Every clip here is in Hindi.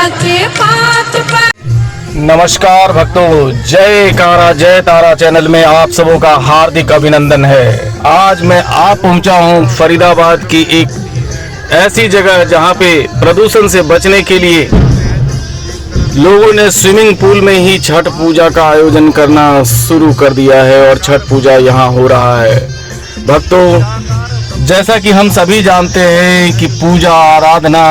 के पात पर। नमस्कार भक्तों, जय कारा जय तारा चैनल में आप सबों का हार्दिक अभिनंदन है। आज मैं आप पहुंचा हूं फरीदाबाद की एक ऐसी जगह जहां पे प्रदूषण से बचने के लिए लोगों ने स्विमिंग पूल में ही छठ पूजा का आयोजन करना शुरू कर दिया है और छठ पूजा यहां हो रहा है। भक्तों, जैसा कि हम सभी जानते हैं कि पूजा आराधना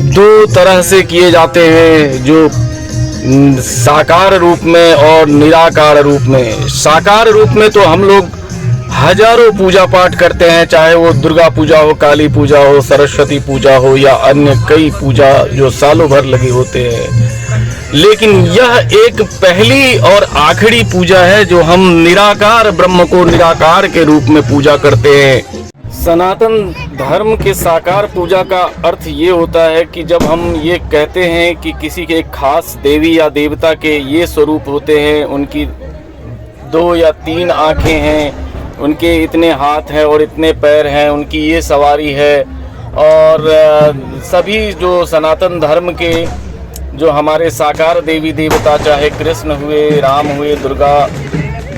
दो तरह से किए जाते हैं, जो साकार रूप में और निराकार रूप में। साकार रूप में तो हम लोग हजारों पूजा पाठ करते हैं, चाहे वो दुर्गा पूजा हो, काली पूजा हो, सरस्वती पूजा हो या अन्य कई पूजा जो सालों भर लगे होते हैं। लेकिन यह एक पहली और आखिरी पूजा है जो हम निराकार ब्रह्म को निराकार के रूप में पूजा करते हैं। सनातन धर्म के साकार पूजा का अर्थ ये होता है कि जब हम ये कहते हैं कि किसी के खास देवी या देवता के ये स्वरूप होते हैं, उनकी 2 या 3 आँखें हैं, उनके इतने हाथ हैं और इतने पैर हैं, उनकी ये सवारी है, और सभी जो सनातन धर्म के जो हमारे साकार देवी देवता, चाहे कृष्ण हुए, राम हुए, दुर्गा,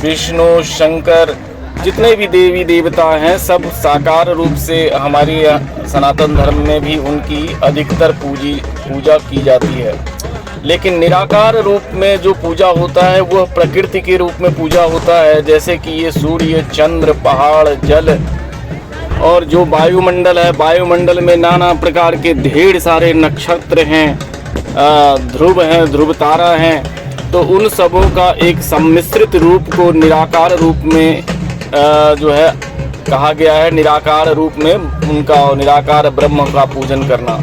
विष्णु, शंकर, जितने भी देवी देवता हैं सब साकार रूप से हमारी सनातन धर्म में भी उनकी अधिकतर पूजा की जाती है। लेकिन निराकार रूप में जो पूजा होता है वह प्रकृति के रूप में पूजा होता है, जैसे कि ये सूर्य, चंद्र, पहाड़, जल और जो वायुमंडल है, वायुमंडल में नाना प्रकार के ढेर सारे नक्षत्र हैं, ध्रुव हैं, ध्रुव तारा हैं, तो उन सबों का एक सम्मिश्रित रूप को निराकार रूप में जो है कहा गया है। निराकार रूप में उनका निराकार ब्रह्म का पूजन करना।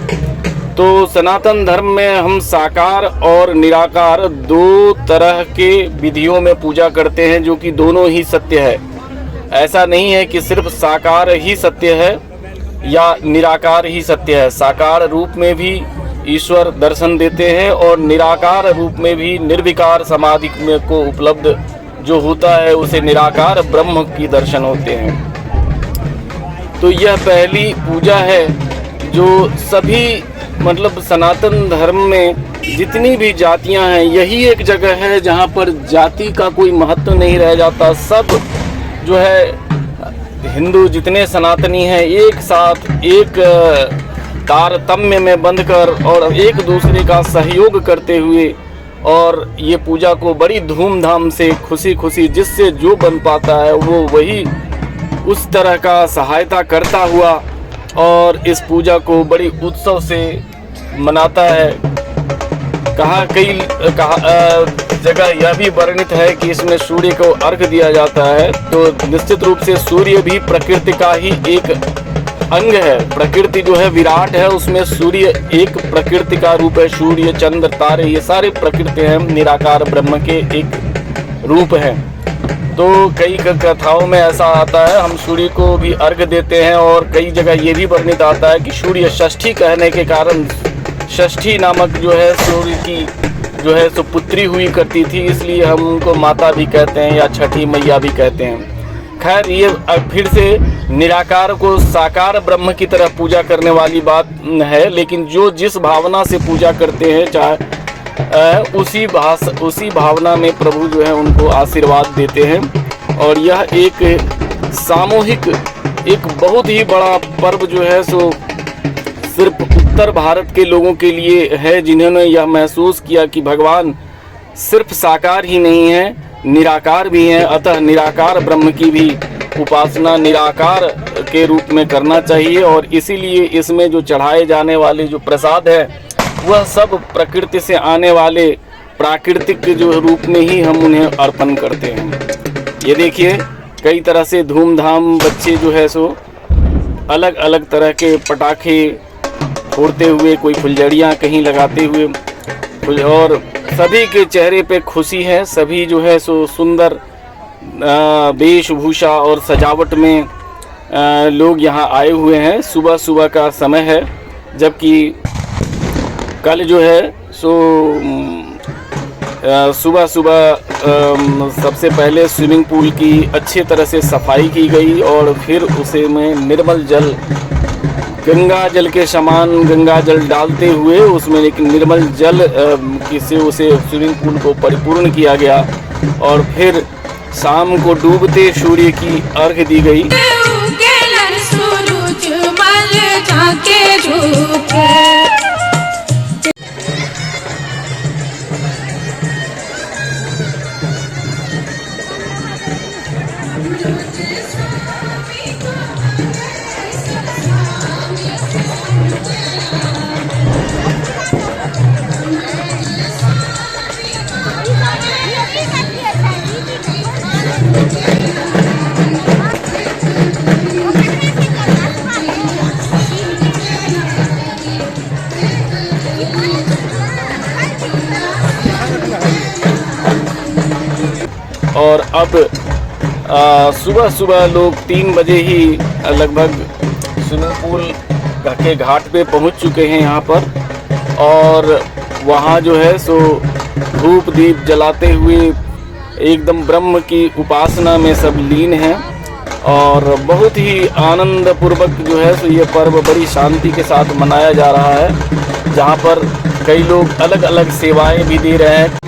तो सनातन धर्म में हम साकार और निराकार 2 तरह के विधियों में पूजा करते हैं, जो कि दोनों ही सत्य है। ऐसा नहीं है कि सिर्फ साकार ही सत्य है या निराकार ही सत्य है। साकार रूप में भी ईश्वर दर्शन देते हैं और निराकार रूप में भी निर्विकार समाधि में को उपलब्ध जो होता है उसे निराकार ब्रह्म की दर्शन होते हैं। तो यह पहली पूजा है जो सभी मतलब सनातन धर्म में जितनी भी जातियां हैं, यही एक जगह है जहां पर जाति का कोई महत्व नहीं रह जाता। सब जो है हिंदू जितने सनातनी हैं एक साथ एक तारतम्य में बंधकर और एक दूसरे का सहयोग करते हुए और ये पूजा को बड़ी धूमधाम से खुशी खुशी जिससे जो बन पाता है वो वही उस तरह का सहायता करता हुआ और इस पूजा को बड़ी उत्सव से मनाता है। कई जगह यह भी वर्णित है कि इसमें सूर्य को अर्घ दिया जाता है। तो निश्चित रूप से सूर्य भी प्रकृति का ही एक अंग है। प्रकृति जो है विराट है, उसमें सूर्य एक प्रकृति का रूप है। सूर्य, चंद्र, तारे, ये सारे प्रकृति हैं, निराकार ब्रह्म के एक रूप हैं। तो कई कथाओं में ऐसा आता है, हम सूर्य को भी अर्घ देते हैं और कई जगह ये भी वर्णित आता है कि सूर्य षष्ठी कहने के कारण षष्ठी नामक जो है सूर्य की जो है सो पुत्री हुई करती थी, इसलिए हम उनको माता भी कहते हैं या छठी मैया भी कहते हैं। खैर, ये फिर से निराकार को साकार ब्रह्म की तरह पूजा करने वाली बात है, लेकिन जो जिस भावना से पूजा करते हैं चाहे उसी भावना में प्रभु जो है उनको आशीर्वाद देते हैं। और यह एक सामूहिक एक बहुत ही बड़ा पर्व जो है सो सिर्फ उत्तर भारत के लोगों के लिए है, जिन्होंने यह महसूस किया कि भगवान सिर्फ साकार ही नहीं है, निराकार भी हैं। अतः निराकार ब्रह्म की भी उपासना निराकार के रूप में करना चाहिए और इसीलिए इसमें जो चढ़ाए जाने वाले जो प्रसाद है वह सब प्रकृति से आने वाले प्राकृतिक जो रूप में ही हम उन्हें अर्पण करते हैं। ये देखिए कई तरह से धूमधाम बच्चे जो है सो अलग अलग तरह के पटाखे फोड़ते हुए, कोई फुलझड़ियाँ कहीं लगाते हुए, और सभी के चेहरे पे खुशी है। सभी जो है सो सुंदर वेशभूषा और सजावट में लोग यहाँ आए हुए हैं। सुबह सुबह का समय है, जबकि कल जो है सो सुबह सुबह सबसे पहले स्विमिंग पूल की अच्छी तरह से सफाई की गई और फिर उसे में निर्मल जल गंगा जल के समान गंगा जल डालते हुए उसमें एक निर्मल जल से उसे स्विमिंग पूल को परिपूर्ण किया गया और फिर शाम को डूबते सूर्य की अर्घ दी गई। उगेलन सूरज मल झांके झूठे। और अब सुबह सुबह लोग 3 बजे ही लगभग स्विमिंग पूल के घाट पे पहुंच चुके हैं यहाँ पर, और वहाँ जो है सो धूप दीप जलाते हुए एकदम ब्रह्म की उपासना में सब लीन हैं और बहुत ही आनंद पूर्वक जो है सो ये पर्व बड़ी शांति के साथ मनाया जा रहा है, जहाँ पर कई लोग अलग अलग सेवाएं भी दे रहे हैं।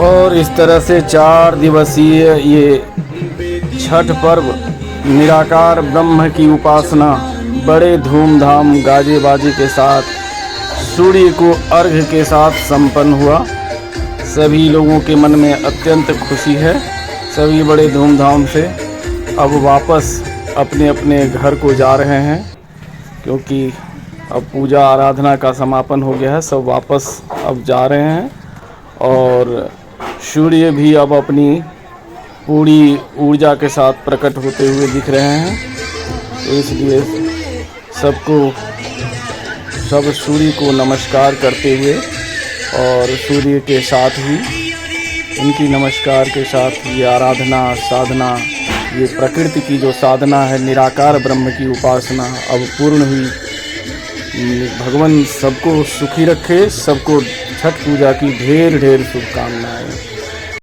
और इस तरह से 4 दिवसीय ये छठ पर्व निराकार ब्रह्म की उपासना बड़े धूमधाम गाजे बाजे के साथ सूर्य को अर्घ के साथ संपन्न हुआ। सभी लोगों के मन में अत्यंत खुशी है। सभी बड़े धूमधाम से अब वापस अपने अपने घर को जा रहे हैं, क्योंकि अब पूजा आराधना का समापन हो गया है, सब वापस अब जा रहे हैं और सूर्य भी अब अपनी पूरी ऊर्जा के साथ प्रकट होते हुए दिख रहे हैं। तो इसलिए सब सूर्य को नमस्कार करते हुए और सूर्य के साथ ही इनकी नमस्कार के साथ ये आराधना साधना, ये प्रकृति की जो साधना है, निराकार ब्रह्म की उपासना अब पूर्ण हुई। भगवान सबको सुखी रखे, सबको छठ पूजा की ढेर ढेर शुभकामनाएं।